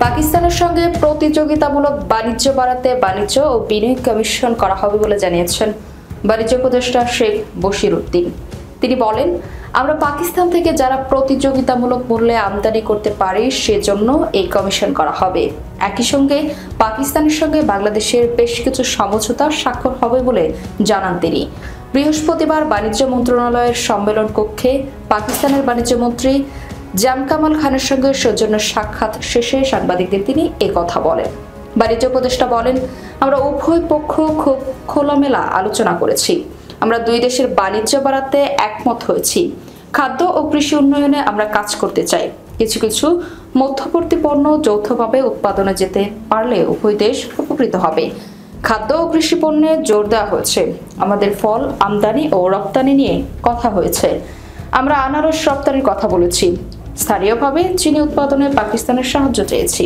পাকিস্তানের সঙ্গে প্রতিযোগিতামূলক বাণিজ্য বাড়াতে বাণিজ্য ও বিনিয়োগ কমিশন করা হবে বলে জানিয়েছেন বাণিজ্য উপদেষ্টা শেখ বশির উদ্দিন। তিনি বলেন, আমরা পাকিস্তান থেকে যারা প্রতিযোগিতামূলক মূল্যে আমদানি করতে পারি সেজন্য এই কমিশন করা হবে। একই সঙ্গে পাকিস্তানের সঙ্গে বাংলাদেশের বেশ কিছু সমঝোতা স্বাক্ষর হবে বলে জানান তিনি। বৃহস্পতিবার বাণিজ্য মন্ত্রণালয়ের সম্মেলন কক্ষে পাকিস্তানের বাণিজ্য মন্ত্রী জামকামাল খানের সঙ্গে সৌজন্য সাক্ষাৎ শেষে সাংবাদিকদের তিনি একথা বলেন। বাণিজ্য উপদেষ্টা বলেন, আমরা উভয় পক্ষ খুব খোলামেলা আলোচনা করেছি। আমরা দুই দেশের বাণিজ্য বাড়াতে একমত হয়েছি। খাদ্য ও কৃষি উন্নয়নে আমরা কাজ করতে চাই। কিছু কিছু মধ্যবর্তী পণ্য যৌথভাবে উৎপাদনে যেতে পারলে উভয় দেশ উপকৃত হবে। খাদ্য ও কৃষি পণ্যে জোর দেওয়া হয়েছে। আমাদের ফল আমদানি ও রপ্তানি নিয়ে কথা হয়েছে। আমরা আনারস রপ্তানির কথা বলেছি। স্থানীয়ভাবে চিনি উৎপাদনে পাকিস্তানের সাহায্য চেয়েছি।